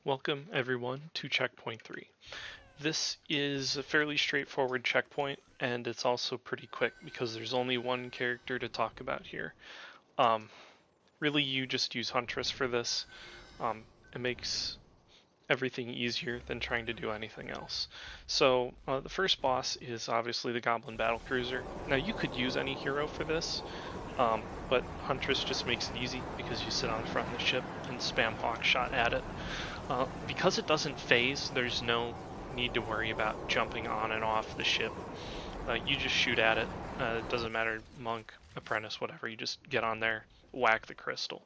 Welcome everyone to checkpoint 3. This is a fairly straightforward checkpoint, and it's also pretty quick because there's only one character to talk about here. Um, Really, you just use Huntress for this. It makes everything easier than trying to do anything else. So the first boss is obviously the Goblin Battlecruiser. Now you could use any hero for this, but Huntress just makes it easy because you sit on the front of the ship and spam hawk shot at it. Because it doesn't phase, there's no need to worry about jumping on and off the ship. You just shoot at it. It doesn't matter, monk, apprentice, whatever. You just get on there, whack the crystal.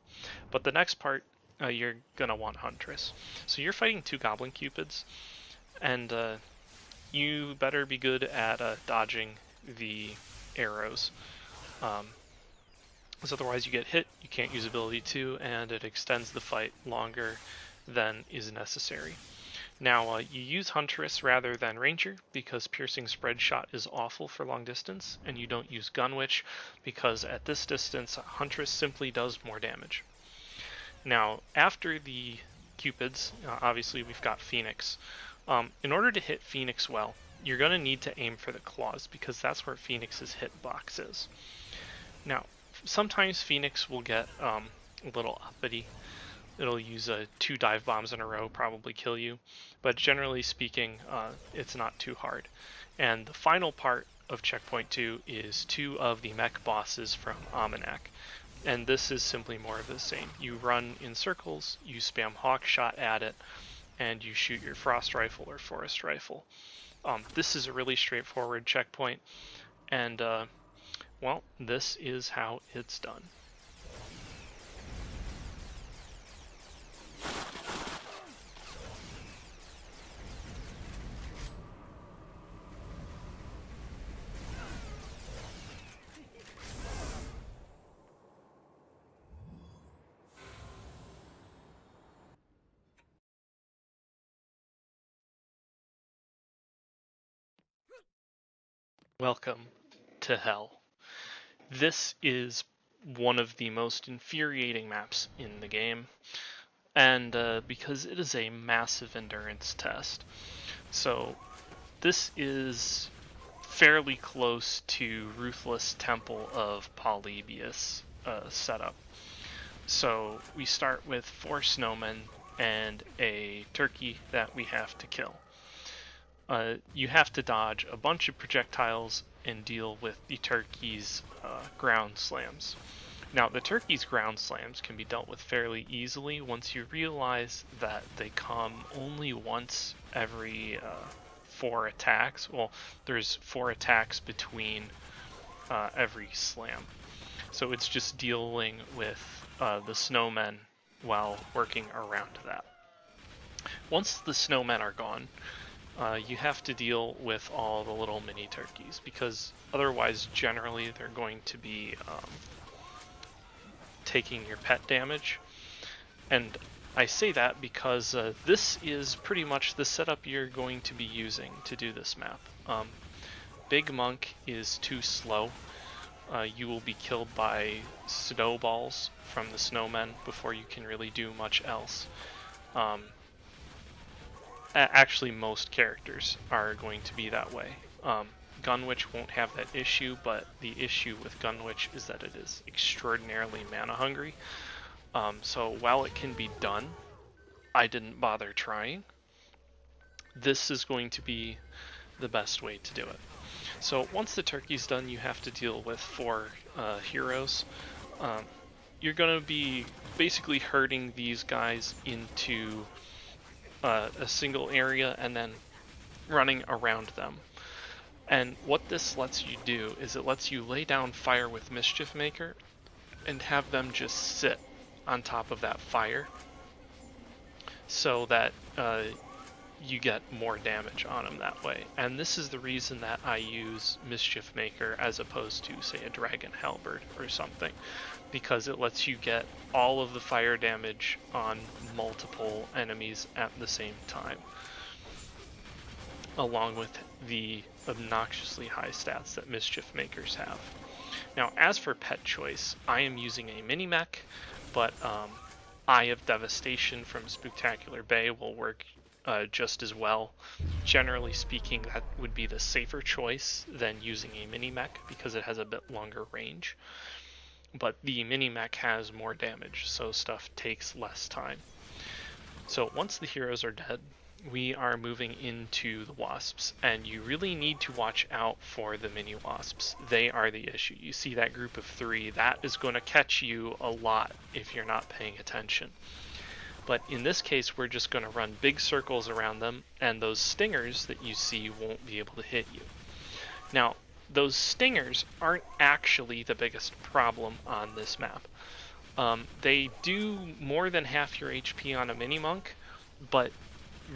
But the next part, you're gonna want Huntress. So you're fighting two Goblin Cupids, and you better be good at dodging the arrows. Because otherwise you get hit, you can't use ability 2, and it extends the fight longer than is necessary. Now, you use Huntress rather than Ranger because Piercing Spread Shot is awful for long distance, and you don't use Gunwitch because at this distance, Huntress simply does more damage. Now, after the Cupids, obviously we've got Phoenix. In order to hit Phoenix well, you're going to need to aim for the claws because that's where Phoenix's hitbox is. Now, sometimes Phoenix will get a little uppity. It'll use 2 dive bombs in a row, probably kill you, but generally speaking, it's not too hard. And the final part of checkpoint 2 is 2 of the mech bosses from Almanac, and this is simply more of the same. You run in circles, you spam hawk shot at it, and you shoot your frost rifle or forest rifle. This is a really straightforward checkpoint, and well, this is how it's done. Welcome to Hell. This is one of the most infuriating maps in the game, and because it is a massive endurance test. So this is fairly close to Ruthless Temple of Polybius setup. So we start with 4 snowmen and a turkey that we have to kill. You have to dodge a bunch of projectiles and deal with the turkey's ground slams. Now, the turkey's ground slams can be dealt with fairly easily once you realize that they come only once every 4 attacks. Well, there's 4 attacks between every slam. So it's just dealing with the snowmen while working around that. Once the snowmen are gone, you have to deal with all the little mini turkeys because otherwise generally they're going to be taking your pet damage. And I say that because this is pretty much the setup you're going to be using to do this map. Big Monk is too slow. You will be killed by snowballs from the snowmen before you can really do much else. Actually, most characters are going to be that way. Gunwitch won't have that issue, but the issue with Gunwitch is that it is extraordinarily mana hungry. So while it can be done, I didn't bother trying. This is going to be the best way to do it. So once the turkey's done, you have to deal with 4 heroes. You're going to be basically herding these guys into a single area and then running around them. And what this lets you do is it lets you lay down fire with Mischief Maker and have them just sit on top of that fire so that you get more damage on them that way. And this is the reason that I use Mischief Maker as opposed to, say, a Dragon Halberd or something, because it lets you get all of the fire damage on multiple enemies at the same time, along with the obnoxiously high stats that Mischief Makers have. Now, as for pet choice, I am using a mini mech, but Eye of Devastation from Spooktacular Bay will work just as well. Generally speaking, that would be the safer choice than using a mini-mech because it has a bit longer range. But the mini-mech has more damage, so stuff takes less time. So once the heroes are dead, we are moving into the wasps, and you really need to watch out for the mini wasps. They are the issue. You see that group of 3, that is going to catch you a lot if you're not paying attention. But in this case, we're just going to run big circles around them, and those stingers that you see won't be able to hit you. Now, those stingers aren't actually the biggest problem on this map. They do more than half your HP on a mini-monk, but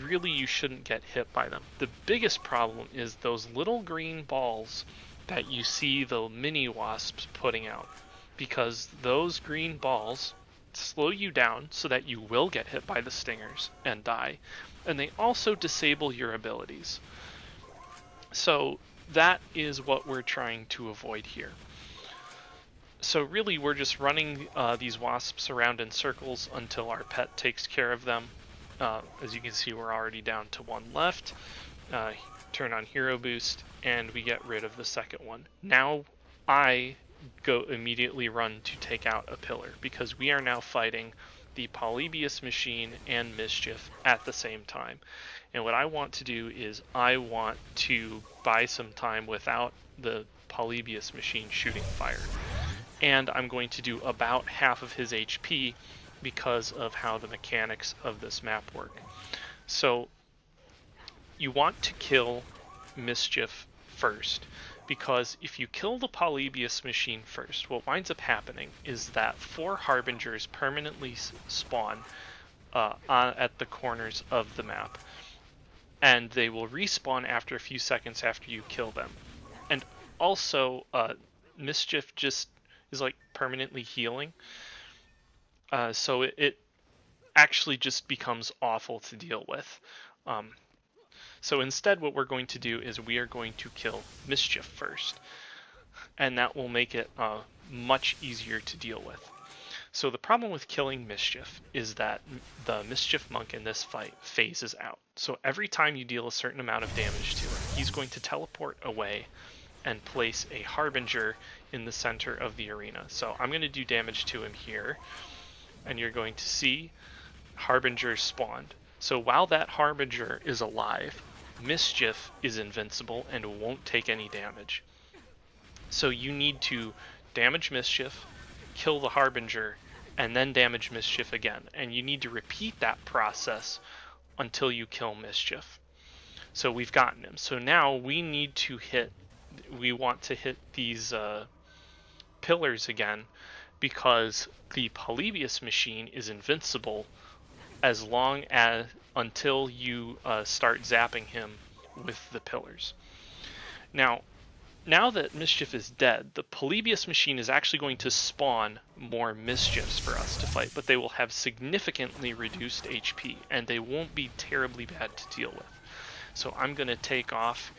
really you shouldn't get hit by them. The biggest problem is those little green balls that you see the mini wasps putting out, because those green balls slow you down so that you will get hit by the stingers and die, and they also disable your abilities. So that is what we're trying to avoid here. So really we're just running these wasps around in circles until our pet takes care of them. As you can see, we're already down to 1 left. Turn on Hero Boost, and we get rid of the second one. Now I go immediately run to take out a pillar, because we are now fighting the Polybius machine and Mischief at the same time. And what I want to do is I want to buy some time without the Polybius machine shooting fire. And I'm going to do about half of his HP because of how the mechanics of this map work. So you want to kill Mischief first, because if you kill the Polybius machine first, what winds up happening is that 4 Harbingers permanently spawn at the corners of the map, and they will respawn after a few seconds after you kill them. And also, Mischief just is like permanently healing. So it actually just becomes awful to deal with. So instead what we're going to do is we are going to kill Mischief first, and that will make it much easier to deal with. So the problem with killing Mischief is that the Mischief Monk in this fight phases out. So every time you deal a certain amount of damage to him, he's going to teleport away and place a Harbinger in the center of the arena. So I'm going to do damage to him here, and you're going to see Harbinger spawned. So while that Harbinger is alive, Mischief is invincible and won't take any damage. So you need to damage Mischief, kill the Harbinger, and then damage Mischief again. And you need to repeat that process until you kill Mischief. So we've gotten him. So now we want to hit these pillars again, because the Polybius machine is invincible as long as until you start zapping him with the pillars. Now that Mischief is dead, the Polybius machine is actually going to spawn more Mischiefs for us to fight, but they will have significantly reduced HP, and they won't be terribly bad to deal with. So I'm going to take off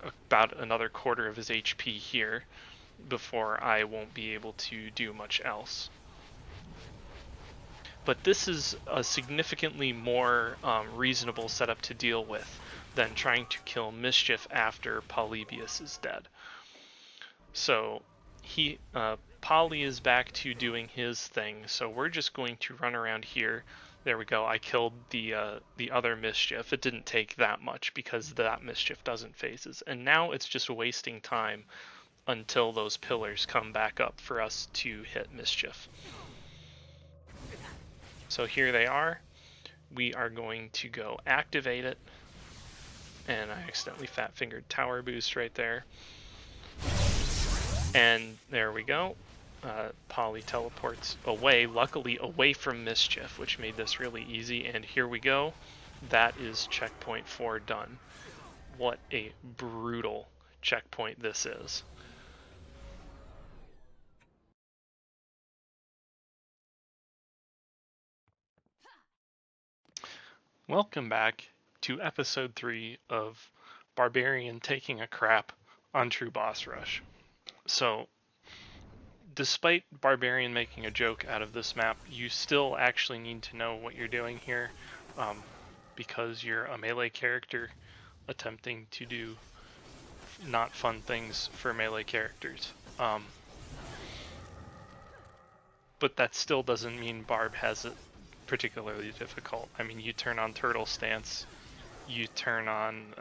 about another quarter of his HP here before I won't be able to do much else. But this is a significantly more reasonable setup to deal with than trying to kill Mischief after Polybius is dead. So Poly is back to doing his thing, so we're just going to run around here. There we go, I killed the other Mischief. It didn't take that much because that Mischief doesn't phases. And now it's just wasting time until those pillars come back up for us to hit Mischief. So here they are. We are going to go activate it. And I accidentally fat-fingered tower boost right there. And there we go. Poly teleports away, luckily away from Mischief, which made this really easy. And here we go. That is checkpoint 4 done. What a brutal checkpoint this is. Welcome back to episode 3 of Barbarian Taking a Crap on True Boss Rush. So despite Barbarian making a joke out of this map, you still actually need to know what you're doing here, because you're a melee character attempting to do not fun things for melee characters. But that still doesn't mean Barb has it particularly difficult. I mean, you turn on Turtle Stance, you turn on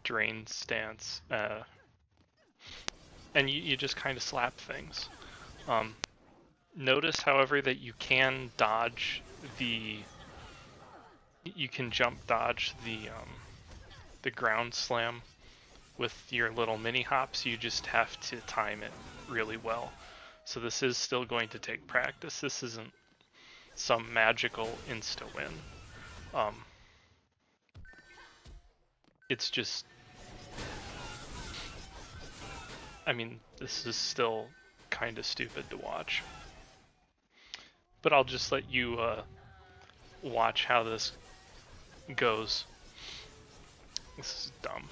Drain Stance, and you just kind of slap things. Notice, however, that you can dodge you can jump dodge the ground slam with your little mini hops. You just have to time it really well. So this is still going to take practice. This isn't some magical insta-win. It's just, I mean, this is still kind of stupid to watch. But I'll just let you watch how this goes. This is dumb.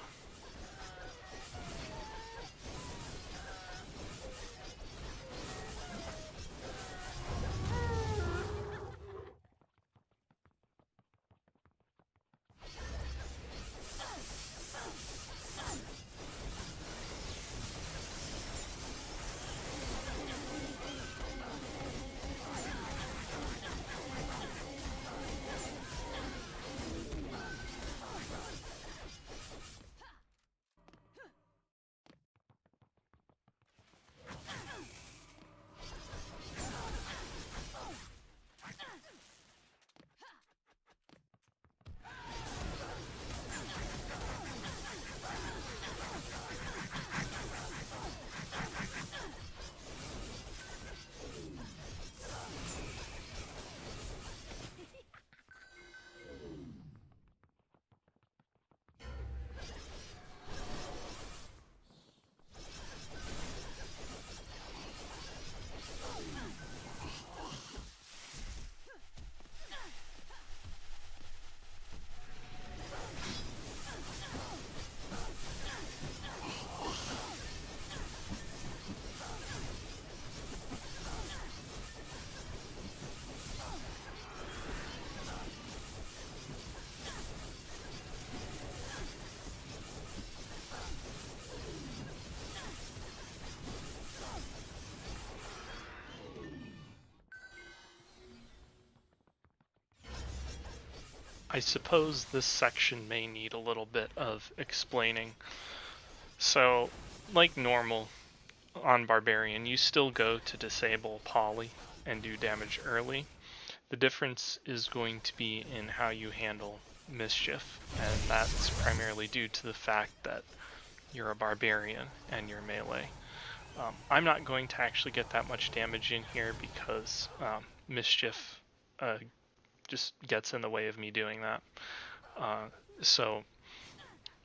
I suppose this section may need a little bit of explaining. So, like normal on Barbarian, you still go to disable Poly and do damage early. The difference is going to be in how you handle Mischief, and that's primarily due to the fact that you're a Barbarian and you're melee. I'm not going to actually get that much damage in here because Mischief just gets in the way of me doing that. So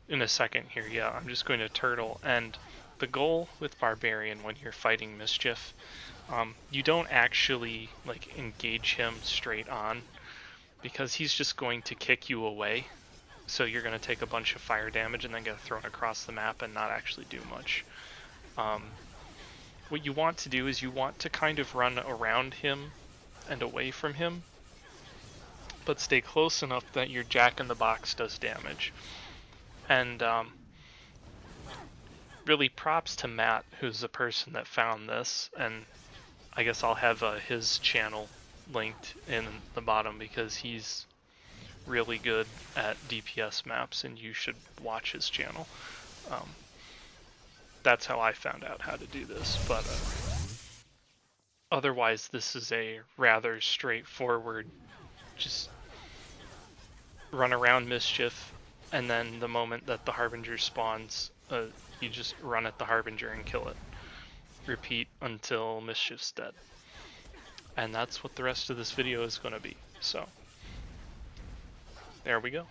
in a second here, yeah, I'm just going to turtle, and the goal with Barbarian when you're fighting Mischief, you don't actually like engage him straight on because he's just going to kick you away. So you're going to take a bunch of fire damage and then get thrown across the map and not actually do much. What you want to do is you want to kind of run around him and away from him, but stay close enough that your Jack-in-the-Box does damage. And really props to Matt, who's the person that found this, and I guess I'll have his channel linked in the bottom because he's really good at DPS maps and you should watch his channel. That's how I found out how to do this, but otherwise this is a rather straightforward, just run around Mischief, and then the moment that the Harbinger spawns, you just run at the Harbinger and kill it. Repeat until Mischief's dead. And that's what the rest of this video is going to be. So, there we go.